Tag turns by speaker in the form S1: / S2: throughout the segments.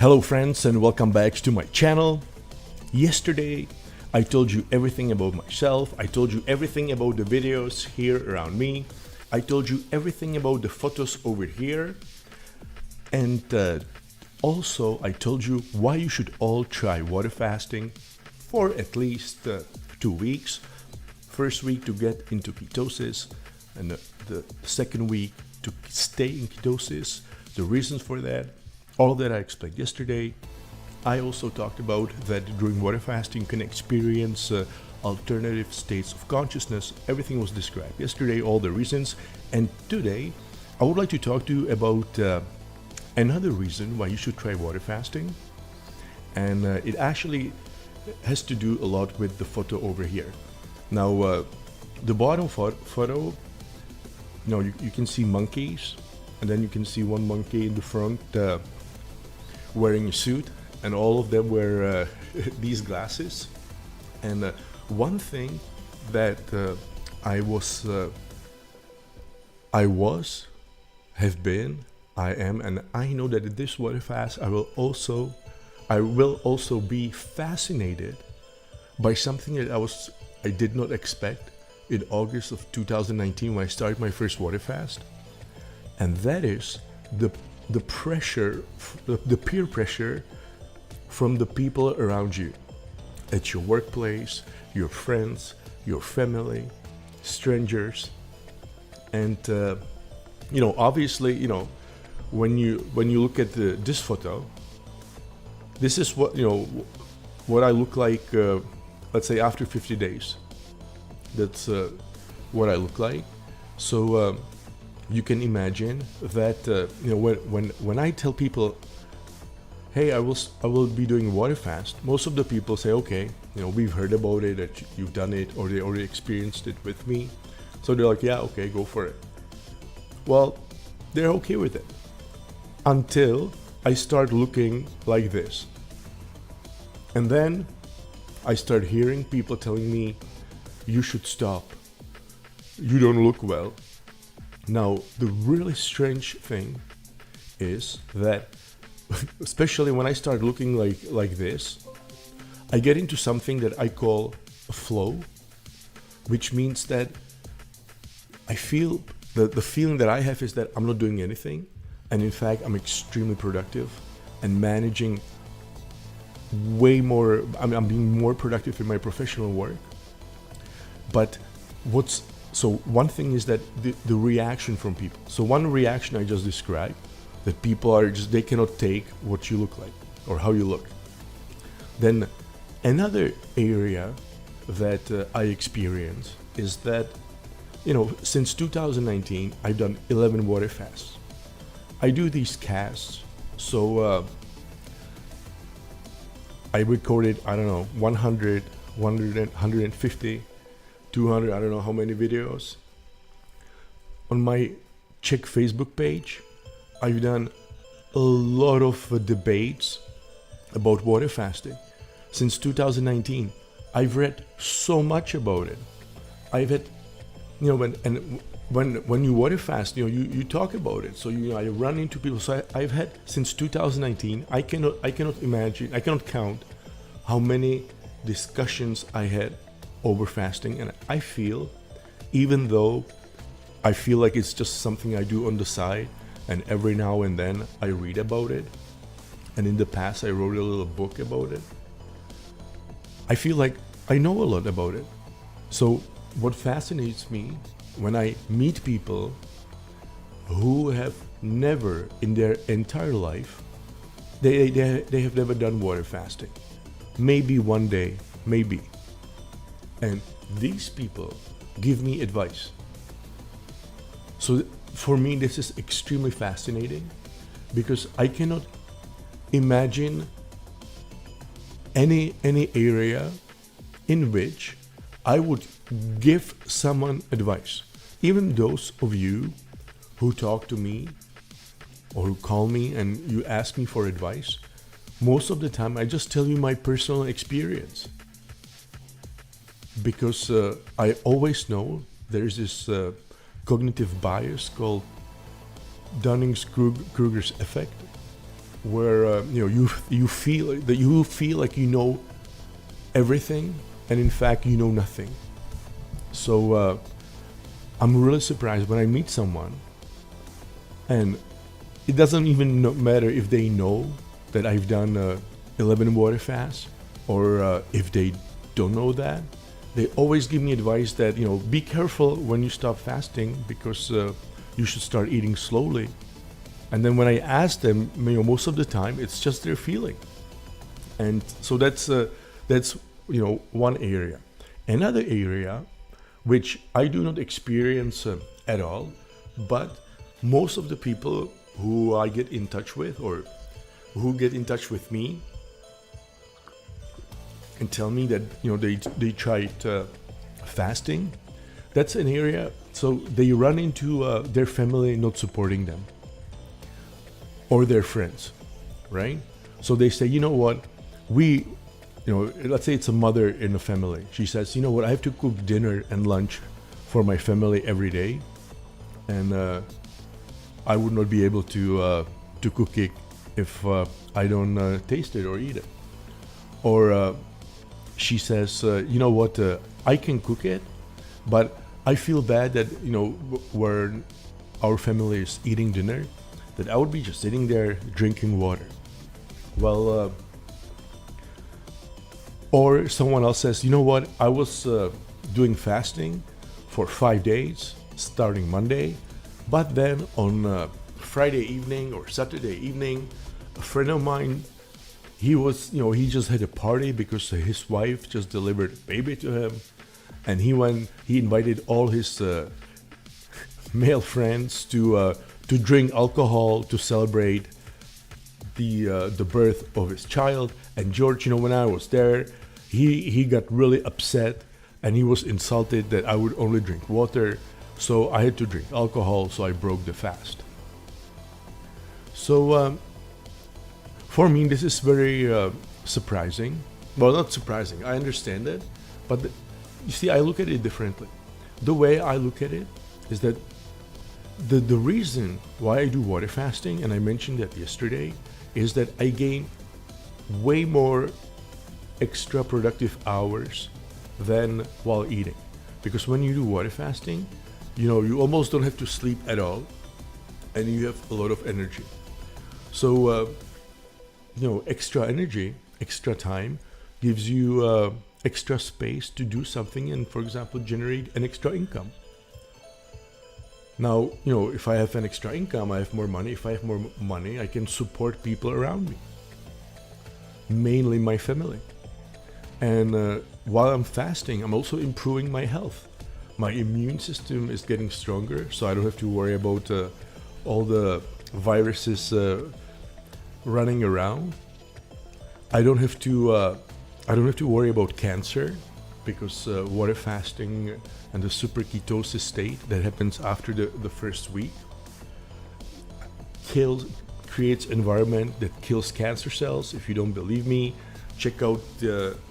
S1: Hello friends and welcome back to my channel. Yesterday I told you everything about myself. I told you everything about the videos here around me. I told you everything about the photos over here. And also I told you why you should all try water fasting for at least 2 weeks. First week to get into ketosis and the second week to stay in ketosis. The reasons for that. All that I explained yesterday. I also talked about that during water fasting you can experience alternative states of consciousness. Everything was described yesterday, all the reasons. And today I would like to talk to you about another reason why you should try water fasting. And it actually has to do a lot with the photo over here. Now the bottom photo, you can see monkeys, and then you can see one monkey in the front wearing a suit, and all of them wear these glasses. And one thing that I am, and I know that in this water fast I will also be fascinated by something that I did not expect in August of 2019 when I started my first water fast, and that is the pressure, the peer pressure from the people around you, at your workplace, your friends, your family, strangers. And obviously, when you look at this photo, this is what I look like, let's say after 50 days. That's what I look like. So you can imagine that when I tell people, hey, I will be doing water fast, most of the people say, okay, we've heard about it, that you've done it, or they already experienced it with me. So they're like, yeah, okay, go for it. Well, they're okay with it until I start looking like this. And then I start hearing people telling me, you should stop, you don't look well. Now, the really strange thing is that, especially when I start looking like this, I get into something that I call a flow, which means that I feel, the feeling that I have is that I'm not doing anything, and in fact I'm extremely productive and managing way more, I'm being more productive in my professional work. But so one thing is that the reaction from people. So one reaction I just described, that people they cannot take what you look like or how you look. Then another area that I experience is that, since 2019, I've done 11 water fasts. I do these casts, so I recorded, 100, 150, 200, I don't know how many videos. On my Czech Facebook page, I've done a lot of debates about water fasting. Since 2019, I've read so much about it. I've had, when you water fast, you talk about it. So I run into people. So I've had, since 2019, I cannot imagine, I cannot count how many discussions I had over fasting. And I feel, even though I feel like it's just something I do on the side, and every now and then I read about it, and in the past I wrote a little book about it, I feel like I know a lot about it. So what fascinates me when I meet people who have never in their entire life, they have never done water fasting. Maybe one day, maybe. And these people give me advice. So for me, this is extremely fascinating, because I cannot imagine any area in which I would give someone advice. Even those of you who talk to me or who call me and you ask me for advice, most of the time I just tell you my personal experience. Because I always know there's this cognitive bias called Dunning-Kruger's effect, where you feel like you know everything, and in fact you know nothing. So I'm really surprised when I meet someone, and it doesn't even matter if they know that I've done 11 water fasts, or if they don't know that. They always give me advice that, be careful when you stop fasting, because you should start eating slowly. And then when I ask them, most of the time it's just their feeling. And so that's one area. Another area which I do not experience at all, but most of the people who I get in touch with, or who get in touch with me, and tell me that they tried fasting. That's an area. So they run into their family not supporting them, or their friends, right? So they say, what, let's say it's a mother in a family. She says, what, I have to cook dinner and lunch for my family every day, and I would not be able to cook it if I don't taste it or eat it. Or she says, what, I can cook it, but I feel bad that, where our family is eating dinner, that I would be just sitting there drinking water. Well, or someone else says, what, I was doing fasting for 5 days, starting Monday, but then on Friday evening or Saturday evening, a friend of mine, he just had a party because his wife just delivered a baby to him, and he invited all his male friends to drink alcohol to celebrate the birth of his child. And George, when I was there, he got really upset, and he was insulted that I would only drink water, so I had to drink alcohol, so I broke the fast. So for me, this is very surprising. Well, not surprising, I understand it, but you see, I look at it differently. The way I look at it is that the reason why I do water fasting, and I mentioned that yesterday, is that I gain way more extra productive hours than while eating. Because when you do water fasting, you almost don't have to sleep at all, and you have a lot of energy. So extra energy, extra time gives you extra space to do something and, for example, generate an extra income. Now, if I have an extra income, I have more money. If I have more money, I can support people around me, mainly my family. And while I'm fasting, I'm also improving my health. My immune system is getting stronger, so I don't have to worry about all the viruses running around. I don't have to worry about cancer, because water fasting and the super ketosis state that happens after the first week creates environment that kills cancer cells. If you don't believe me, check out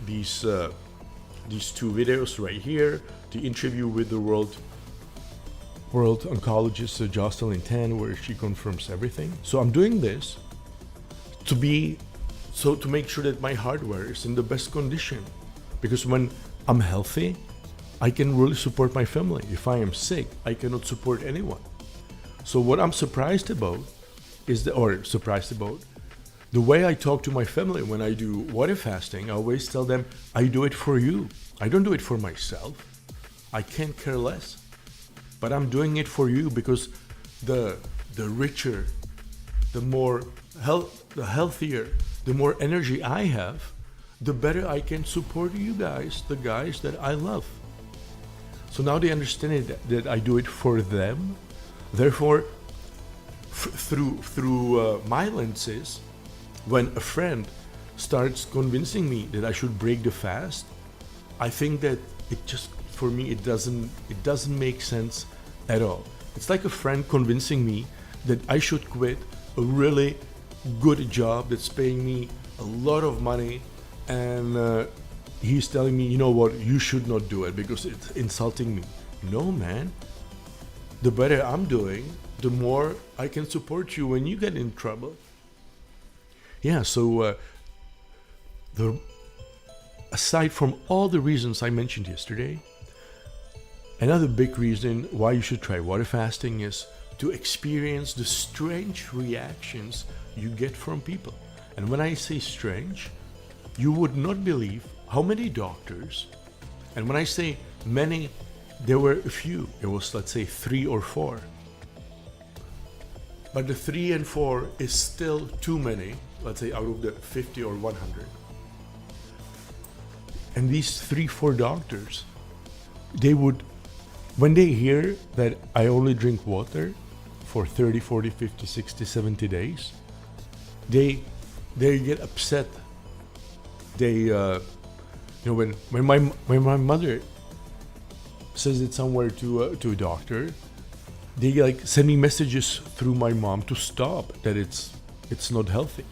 S1: these two videos right here. The interview with the world oncologist Jocelyn Tan, where she confirms everything. So I'm doing this to make sure that my hardware is in the best condition, because when I'm healthy, I can really support my family. If I am sick, I cannot support anyone. So what I'm surprised about the way I talk to my family when I do water fasting. I always tell them, I do it for you. I don't do it for myself. I can't care less. But I'm doing it for you, because the richer, the healthier, the more energy I have, the better I can support you guys, the guys that I love. So now they understand that I do it for them. Therefore, through my lenses, when a friend starts convincing me that I should break the fast, I think that for me it doesn't make sense at all. It's like a friend convincing me that I should quit a really good job that's paying me a lot of money, and he's telling me, what, you should not do it because it's insulting me. No, man. The better I'm doing, the more I can support you when you get in trouble. Yeah, so the aside from all the reasons I mentioned yesterday, another big reason why you should try water fasting is to experience the strange reactions you get from people. And when I say strange, you would not believe how many doctors, and when I say many, there were a few, it was, let's say, 3 or 4. But the 3 and 4 is still too many, let's say out of the 50 or 100. And these 3-4 doctors, they would, when they hear that I only drink water for 30, 40, 50, 60, 70 days, they get upset. They, when my mother says it somewhere to a doctor, they like send me messages through my mom to stop, that it's not healthy.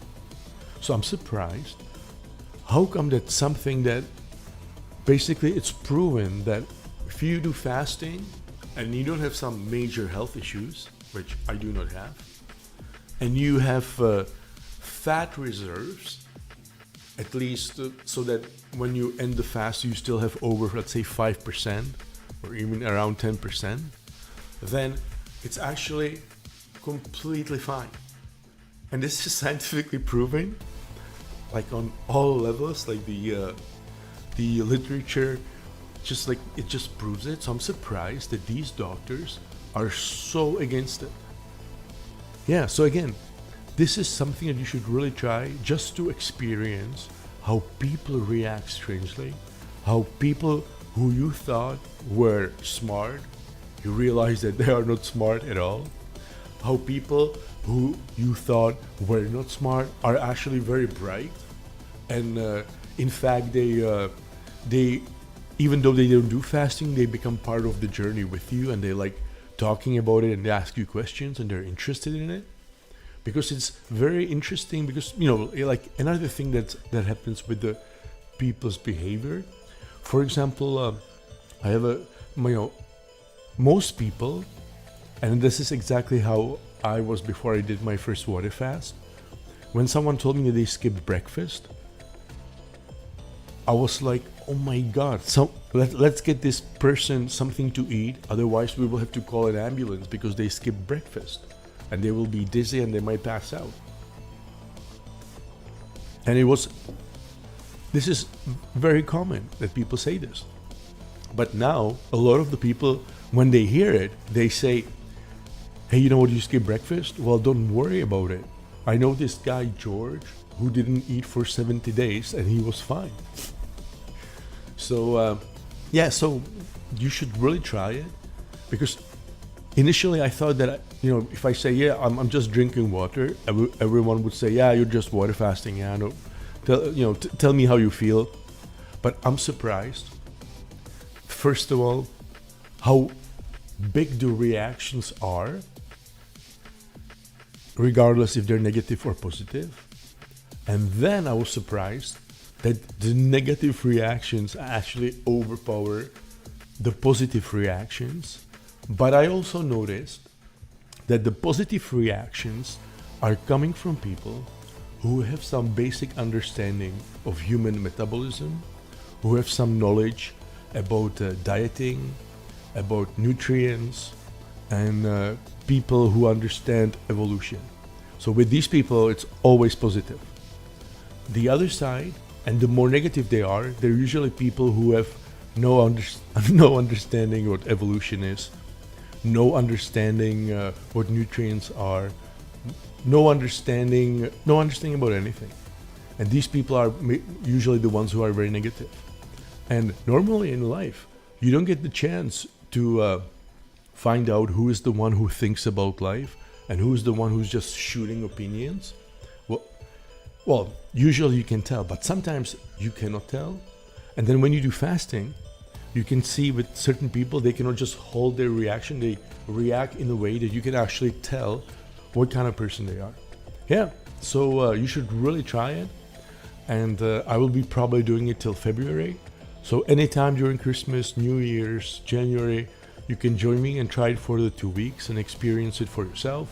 S1: So I'm surprised. How come that something that basically it's proven that if you do fasting and you don't have some major health issues, which I do not have, and you have fat reserves, at least so that when you end the fast you still have over, let's say, 5% or even around 10%, then it's actually completely fine. And this is scientifically proven, like on all levels, like the literature, just like it just proves it. So I'm surprised that these doctors are so against it. Yeah, so again, this is something that you should really try, just to experience how people react strangely, how people who you thought were smart, you realize that they are not smart at all, how people who you thought were not smart are actually very bright, and in fact they even though they don't do fasting, they become part of the journey with you, and they like talking about it, and they ask you questions, and they're interested in it. Because it's very interesting, because like another thing that happens with the people's behavior. For example, I have most people, and this is exactly how I was before I did my first water fast. When someone told me that they skipped breakfast, I was like, oh my God, so let's get this person something to eat, otherwise we will have to call an ambulance because they skipped breakfast. And they will be dizzy and they might pass out. And this is very common that people say this. But now, a lot of the people, when they hear it, they say, hey, you know what, you skip breakfast? Well, don't worry about it. I know this guy, George, who didn't eat for 70 days and he was fine. So, so you should really try it, because initially I thought that, if I say, yeah, I'm just drinking water, everyone would say, yeah, you're just water fasting. Yeah, no, tell me how you feel. But I'm surprised, first of all, how big the reactions are, regardless if they're negative or positive. And then I was surprised that the negative reactions actually overpower the positive reactions. But I also noticed that the positive reactions are coming from people who have some basic understanding of human metabolism, who have some knowledge about dieting, about nutrients, and people who understand evolution. So with these people, it's always positive. The other side, and the more negative they are, they're usually people who have no understanding what evolution is, no understanding what nutrients are, no understanding about anything. And these people are usually the ones who are very negative. And normally in life, you don't get the chance to find out who is the one who thinks about life and who's the one who's just shooting opinions. Well, usually you can tell, but sometimes you cannot tell. And then when you do fasting, you can see with certain people, they cannot just hold their reaction. They react in a way that you can actually tell what kind of person they are. Yeah, so you should really try it. And I will be probably doing it till February. So anytime during Christmas, New Year's, January, you can join me and try it for the 2 weeks and experience it for yourself.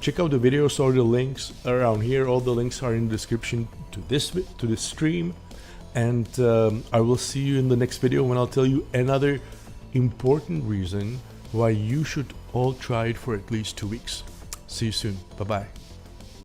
S1: check out the videos or the links around here. All the links are in the description to this stream, and I will see you in the next video when I'll tell you another important reason why you should all try it for at least 2 weeks. See you soon. Bye bye.